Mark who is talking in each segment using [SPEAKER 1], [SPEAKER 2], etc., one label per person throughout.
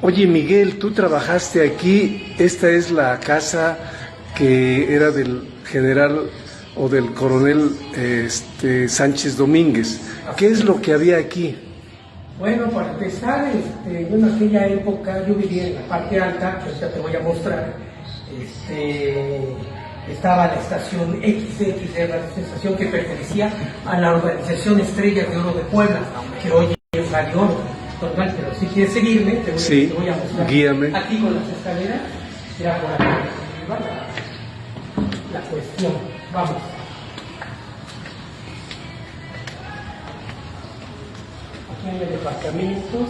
[SPEAKER 1] Oye, Miguel, tú trabajaste aquí, esta es la casa que era del general o del coronel Sánchez Domínguez. ¿Qué es lo que había aquí?
[SPEAKER 2] Bueno, para empezar, yo en aquella época, yo vivía en la parte alta, que ahorita te voy a mostrar, estaba la estación XX de Radio Sensación, que pertenecía a la organización Estrellas de Oro de Puebla, que hoy es Radio Oro, normal, pero si quieres seguirme, te voy a mostrar.
[SPEAKER 1] Guíame.
[SPEAKER 2] Aquí con las escaleras, ya por aquí, la cuestión, vamos. Aquí hay departamentos,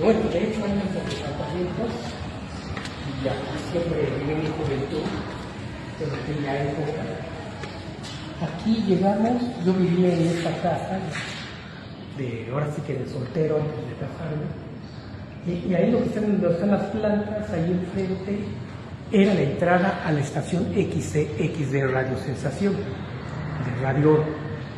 [SPEAKER 2] bueno, de hecho hay muchos departamentos, y ya siempre viví mi juventud, en aquella época. Aquí llegamos, yo vivía en esta casa, ahora sí que de soltero antes de casarme, y ahí lo que están las plantas, ahí enfrente, era la entrada a la estación XCX de Radio Sensación, de Radio Oro,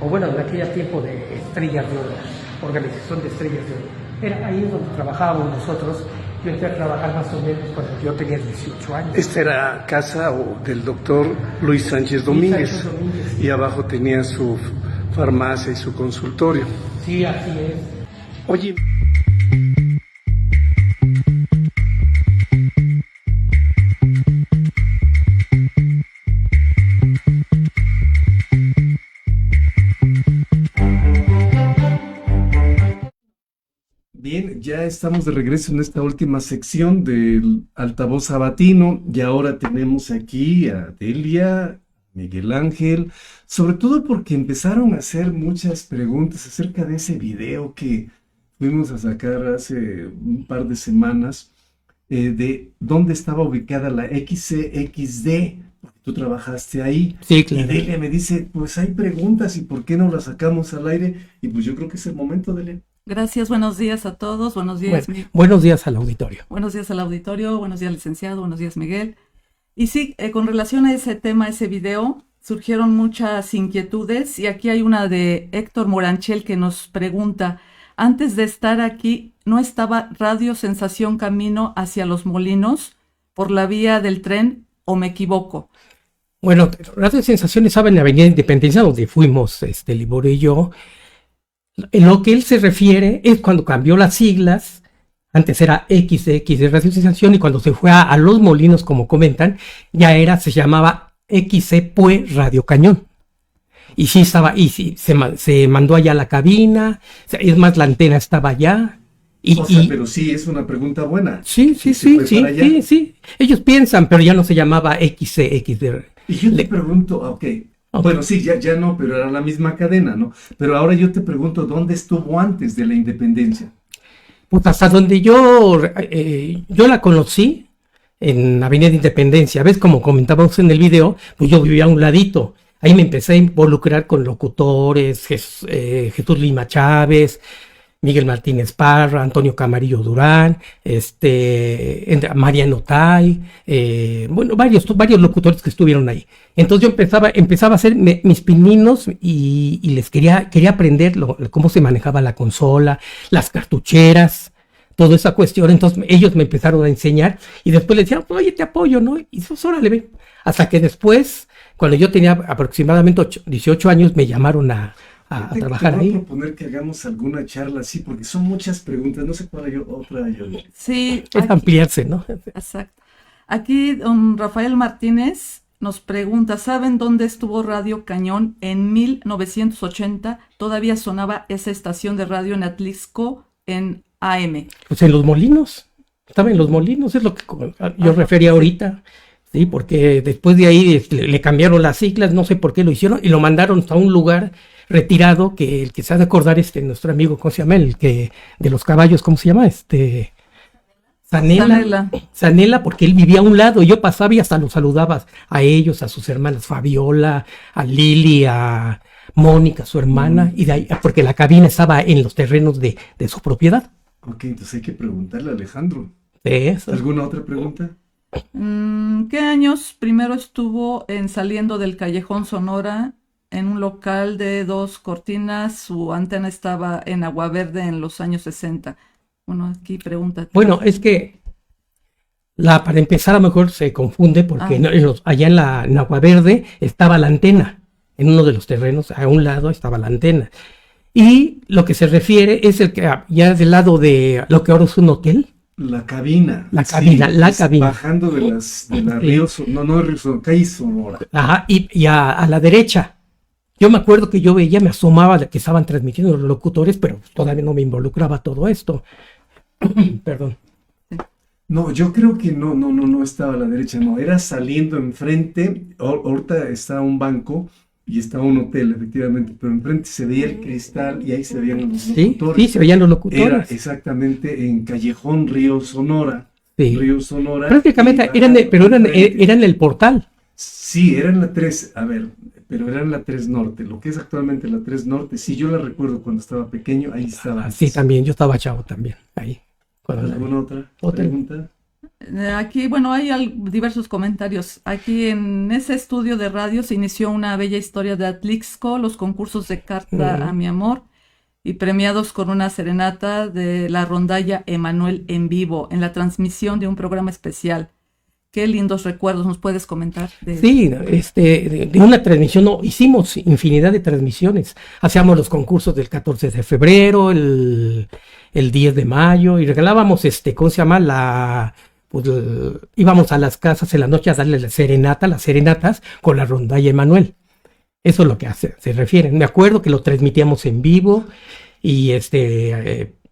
[SPEAKER 2] o bueno, en aquel tiempo de Estrellas de Oro, organización de Estrellas de Oro. Era ahí donde trabajábamos nosotros. Yo entré a trabajar más o menos cuando yo tenía 18 años.
[SPEAKER 1] Esta era casa del doctor Luis Sánchez Domínguez.
[SPEAKER 2] Sánchez Domínguez.
[SPEAKER 1] Y abajo tenía su farmacia y su consultorio.
[SPEAKER 2] Sí, así es.
[SPEAKER 1] Oye, bien, ya estamos de regreso en esta última sección del altavoz sabatino y ahora tenemos aquí a Delia, Miguel Ángel, sobre todo porque empezaron a hacer muchas preguntas acerca de ese video que fuimos a sacar hace un par de semanas, de dónde estaba ubicada la XCXD, porque tú trabajaste ahí.
[SPEAKER 2] Sí, claro.
[SPEAKER 1] Y Delia me dice, pues hay preguntas y ¿por qué no las sacamos al aire? Y pues yo creo que es el momento, Delia.
[SPEAKER 3] Gracias, buenos días a todos, buenos días.
[SPEAKER 2] Buenos días al auditorio.
[SPEAKER 3] Buenos días al auditorio, buenos días licenciado, buenos días Miguel. Y sí, con relación a ese tema, ese video, surgieron muchas inquietudes y aquí hay una de Héctor Moranchel que nos pregunta, antes de estar aquí, ¿no estaba Radio Sensación camino hacia Los Molinos por la vía del tren o me equivoco?
[SPEAKER 2] Bueno, Radio Sensación estaba en la Avenida Independencia donde fuimos, Libor y yo. En lo que él se refiere es cuando cambió las siglas, antes era XX de Radio Sensación y cuando se fue a Los Molinos, como comentan, se llamaba XC Pue Radio Cañón. Y sí estaba, y sí, se mandó allá a la cabina, es más, la antena estaba allá.
[SPEAKER 1] Pero sí, es una pregunta buena.
[SPEAKER 2] Sí. Ellos piensan, pero ya no se llamaba XCX.
[SPEAKER 1] Y yo te pregunto, ok. Bueno, sí, ya no, pero era la misma cadena, ¿no? Pero ahora yo te pregunto, ¿dónde estuvo antes de la independencia?
[SPEAKER 2] Pues hasta donde yo la conocí, en Avenida Independencia. ¿Ves? Como comentábamos en el video, pues yo vivía a un ladito. Ahí me empecé a involucrar con locutores, Jesús Lima Chávez, Miguel Martínez Parra, Antonio Camarillo Durán, Mariano Tai, varios locutores que estuvieron ahí. Entonces yo empezaba a hacer mis pininos y les quería aprender cómo se manejaba la consola, las cartucheras, toda esa cuestión. Entonces ellos me empezaron a enseñar y después les decían, oye, te apoyo, ¿no? Y eso, órale, ven. Hasta que después, cuando yo tenía aproximadamente 18 años, me llamaron a trabajar ahí.
[SPEAKER 1] Te voy a proponer que hagamos alguna charla así, porque son muchas preguntas, no sé cuál hay otra.
[SPEAKER 3] Sí.
[SPEAKER 2] Es ampliarse, ¿no?
[SPEAKER 3] Exacto. Aquí don Rafael Martínez nos pregunta, ¿saben dónde estuvo Radio Cañón en 1980? Todavía sonaba esa estación de radio en Atlisco en AM.
[SPEAKER 2] Pues en Los Molinos, estaba en Los Molinos, es lo que yo refería ahorita. Sí, porque después de ahí le cambiaron las siglas, no sé por qué lo hicieron, y lo mandaron a un lugar retirado, que el que se ha de acordar, nuestro amigo, ¿cómo se llama? El que, de los caballos, ¿cómo se llama? Zanella, porque él vivía a un lado, y yo pasaba y hasta los saludaba a ellos, a sus hermanas, Fabiola, a Lili, a Mónica, su hermana, y de ahí, porque la cabina estaba en los terrenos de su propiedad.
[SPEAKER 1] Ok, entonces hay que preguntarle a Alejandro.
[SPEAKER 2] Eso.
[SPEAKER 1] ¿Alguna otra pregunta?
[SPEAKER 3] ¿Qué años primero estuvo saliendo del Callejón Sonora en un local de 2 cortinas? Su antena estaba en Agua Verde en los años 60. Bueno, aquí pregunta.
[SPEAKER 4] Bueno, es que para empezar a lo mejor se confunde porque allá en Agua Verde estaba la antena. En uno de los terrenos, a un lado estaba la antena. Y lo que se refiere es el que ya del lado de lo que ahora es un hotel.
[SPEAKER 1] La cabina.
[SPEAKER 4] La cabina.
[SPEAKER 1] Bajando de la Río, calle Sonora.
[SPEAKER 4] Ajá, y a la derecha. Yo me acuerdo que yo veía, me asomaba de que estaban transmitiendo los locutores, pero todavía no me involucraba todo esto. Perdón.
[SPEAKER 1] No, yo creo que no estaba a la derecha, no, era saliendo enfrente. Ahorita está un banco y está un hotel, efectivamente, pero enfrente se veía el cristal y ahí se veían los locutores.
[SPEAKER 4] Sí, se veían los locutores.
[SPEAKER 1] Era exactamente en Callejón Río Sonora.
[SPEAKER 4] Sí.
[SPEAKER 1] Río Sonora.
[SPEAKER 4] Prácticamente eran el portal.
[SPEAKER 1] Sí, eran la 3, a ver, pero eran la 3 Norte, lo que es actualmente la 3 Norte. Sí, yo la recuerdo cuando estaba pequeño, ahí estaba.
[SPEAKER 4] Sí, también, yo estaba chavo también, ahí.
[SPEAKER 1] ¿Alguna otra pregunta?
[SPEAKER 3] Aquí, bueno, hay diversos comentarios. Aquí en ese estudio de radio se inició una bella historia de Atlixco, los concursos de Carta a mi amor, y premiados con una serenata de la rondalla Emanuel en vivo, en la transmisión de un programa especial. Qué lindos recuerdos, ¿nos puedes comentar?
[SPEAKER 4] Sí, de una transmisión, hicimos infinidad de transmisiones. Hacíamos los concursos del 14 de febrero, el 10 de mayo, y regalábamos, ¿cómo se llama? Íbamos a las casas en la noche a darle las serenatas con la rondalla Emanuel. Eso es lo que se refieren. Me acuerdo que lo transmitíamos en vivo y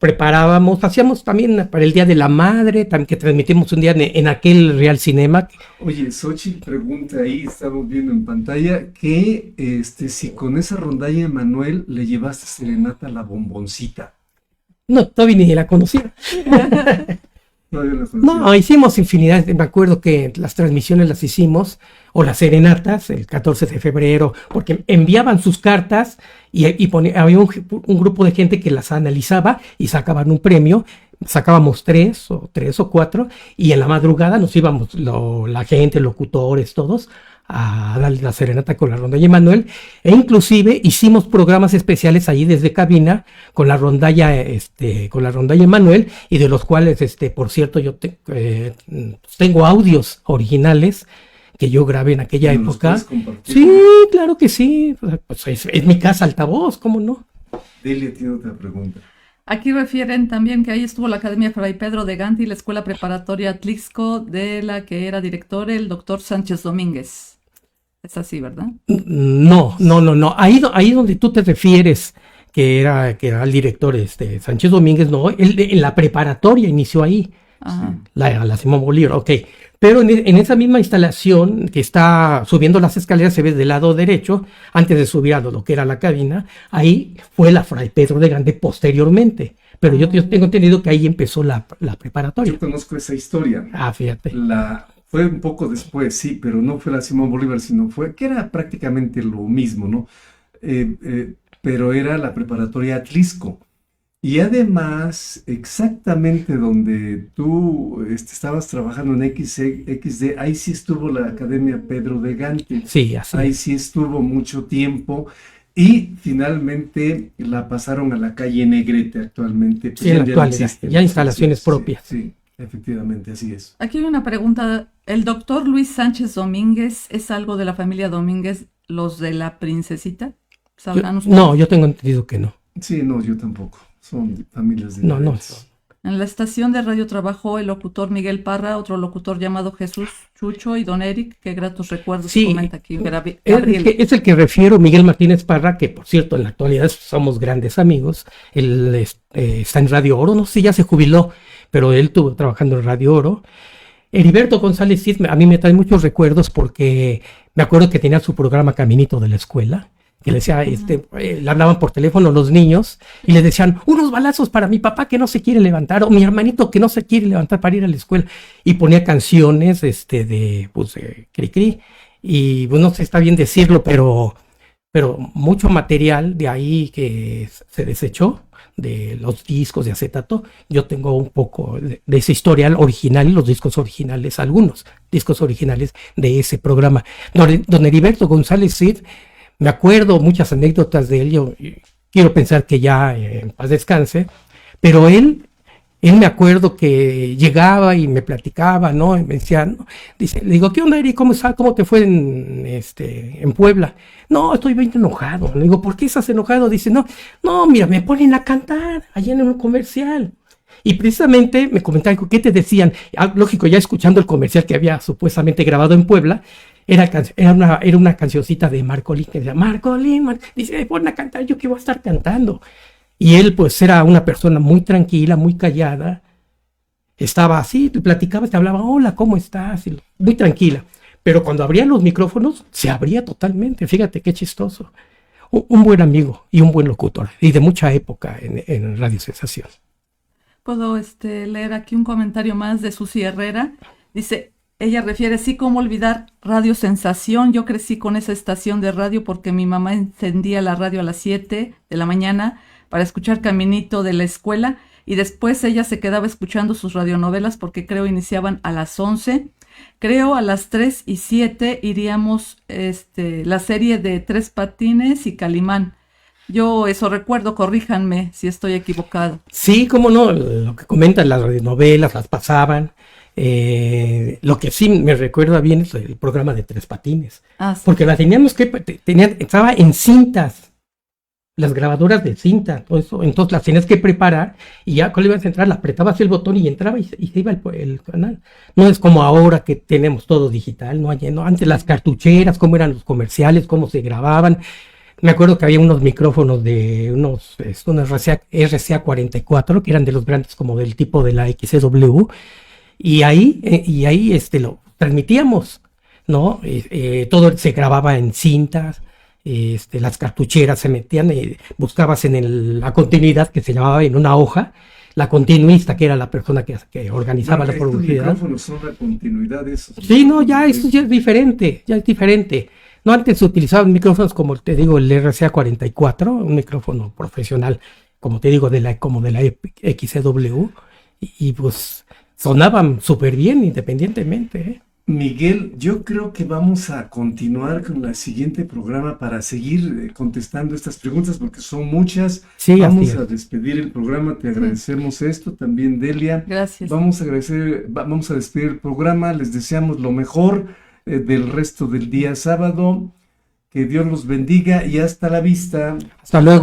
[SPEAKER 4] preparábamos, hacíamos también para el Día de la Madre, también que transmitimos un día en aquel Real Cinema.
[SPEAKER 1] Oye, Xochitl pregunta ahí, estamos viendo en pantalla, que si con esa rondalla Emanuel le llevaste serenata a la Bomboncita.
[SPEAKER 4] No, todavía ni la conocía. No, hicimos infinidad. Me acuerdo que las transmisiones las hicimos, o las serenatas, el 14 de febrero, porque enviaban sus cartas y había un grupo de gente que las analizaba y sacaban un premio. Sacábamos tres o cuatro, y en la madrugada nos íbamos, la gente, locutores, todos, a darle la serenata con la rondalla Emanuel, e inclusive hicimos programas especiales allí desde cabina con la rondalla Emanuel, y de los cuales, por cierto, yo tengo audios originales que yo grabé en aquella época. Sí, claro que sí, pues es mi casa altavoz, ¿cómo no?
[SPEAKER 1] Delia tiene otra pregunta.
[SPEAKER 3] Aquí refieren también que ahí estuvo la Academia Fray Pedro de Gante y la Escuela Preparatoria Atlixco, de la que era director el doctor Sánchez Domínguez. Es así, ¿verdad?
[SPEAKER 4] No. Ahí donde tú te refieres, que era el director Sánchez Domínguez, no, él en la preparatoria inició ahí. La Simón Bolívar, ok. Pero en esa misma instalación que está subiendo las escaleras, se ve del lado derecho, antes de subir a lo que era la cabina, ahí fue la Fray Pedro de Gante posteriormente. Pero yo tengo entendido que ahí empezó la preparatoria.
[SPEAKER 1] Yo conozco esa historia.
[SPEAKER 4] Fíjate.
[SPEAKER 1] Fue un poco después, sí, pero no fue la Simón Bolívar, que era prácticamente lo mismo, ¿no? Pero era la preparatoria Atlixco. Y además, exactamente donde tú estabas trabajando en XD, ahí sí estuvo la Academia Pedro de Gante.
[SPEAKER 4] Sí, así.
[SPEAKER 1] Ahí sí estuvo mucho tiempo. Y finalmente la pasaron a la calle Negrete actualmente.
[SPEAKER 4] Pues sí, en la actualidad, ya instalaciones propias.
[SPEAKER 1] Sí, efectivamente, así es.
[SPEAKER 3] Aquí hay una pregunta. ¿El doctor Luis Sánchez Domínguez es algo de la familia Domínguez, los de la Princesita?
[SPEAKER 4] No, yo tengo entendido que no.
[SPEAKER 1] Sí, no, yo tampoco. Son familias de...
[SPEAKER 4] No.
[SPEAKER 3] En la estación de radio trabajó el locutor Miguel Parra, otro locutor llamado Jesús Chucho y don Eric. Qué gratos recuerdos,
[SPEAKER 4] sí,
[SPEAKER 3] comenta aquí Gabriel.
[SPEAKER 4] Es el que refiero, Miguel Martínez Parra, que por cierto en la actualidad somos grandes amigos. Él está en Radio Oro, no sé si ya se jubiló, pero él estuvo trabajando en Radio Oro. Heriberto González Cid, a mí me trae muchos recuerdos porque me acuerdo que tenía su programa Caminito de la Escuela, que le decía, le hablaban por teléfono los niños y le decían, unos balazos para mi papá que no se quiere levantar, o mi hermanito que no se quiere levantar para ir a la escuela, y ponía canciones de Cricri, y bueno, no sé, está bien decirlo, pero mucho material de ahí que se desechó, de los discos de acetato. Yo tengo un poco de ese historial original, los discos originales, algunos discos originales de ese programa. Don Heriberto González Cid, me acuerdo muchas anécdotas de él. Yo quiero pensar que ya en paz descanse, pero él Él me acuerdo que llegaba y me platicaba, ¿no? Y me decía, ¿no? Dice, le digo, ¿qué onda, Eri? ¿Cómo está? ¿Cómo te fue en Puebla? No, estoy bien enojado. Le digo, ¿por qué estás enojado? Dice, no, mira, me ponen a cantar allá en un comercial. Y precisamente me comentaban, ¿qué te decían? Lógico, ya escuchando el comercial que había supuestamente grabado en Puebla, era una cancioncita de Marcolín que decía, Marcolín, dice, pon a cantar, yo que voy a estar cantando. Y él pues era una persona muy tranquila, muy callada, estaba así, te platicaba, te hablaba, hola, ¿cómo estás? Muy tranquila. Pero cuando abrían los micrófonos, se abría totalmente, fíjate qué chistoso. Un buen amigo y un buen locutor, y de mucha época en Radio Sensación.
[SPEAKER 3] Puedo leer aquí un comentario más de Susi Herrera. Dice, ella refiere, sí, cómo olvidar Radio Sensación. Yo crecí con esa estación de radio porque mi mamá encendía la radio a las 7 de la mañana para escuchar Caminito de la escuela, y después ella se quedaba escuchando sus radionovelas porque creo iniciaban a las 11. Creo a las 3 y 7 iríamos la serie de Tres Patines y Calimán. Yo eso recuerdo, corríjanme si estoy equivocado.
[SPEAKER 4] Sí, cómo no, lo que comentan, las radionovelas las pasaban. Lo que sí me recuerda bien es el programa de Tres Patines.
[SPEAKER 3] Ah, sí.
[SPEAKER 4] Porque la teníamos estaba en cintas, las grabadoras de cinta, todo eso, entonces las tenías que preparar y ya cuando ibas a entrar, la apretabas el botón y entraba y se iba el canal. No es como ahora que tenemos todo digital, no, antes las cartucheras, cómo eran los comerciales, cómo se grababan. Me acuerdo que había unos micrófonos de unos RCA 44, que eran de los grandes, como del tipo de la XCW, y ahí lo transmitíamos, ¿no? Todo se grababa en cintas. Las cartucheras se metían, buscabas en la continuidad, que se llamaba en una hoja, la continuista, que era la persona que organizaba la publicidad.
[SPEAKER 1] Los micrófonos son la continuidad de esos.
[SPEAKER 4] Sí, no, eso ya es diferente, No, antes se utilizaban micrófonos como te digo, el RCA 44, un micrófono profesional, como te digo, como de la XCW, y pues sonaban súper bien independientemente, ¿eh?
[SPEAKER 1] Miguel, yo creo que vamos a continuar con el siguiente programa para seguir contestando estas preguntas porque son muchas.
[SPEAKER 4] Sí,
[SPEAKER 1] vamos a despedir el programa, te agradecemos esto, también Delia.
[SPEAKER 3] Gracias.
[SPEAKER 1] Vamos a despedir el programa, les deseamos lo mejor del resto del día sábado, que Dios los bendiga y hasta la vista.
[SPEAKER 4] Hasta luego.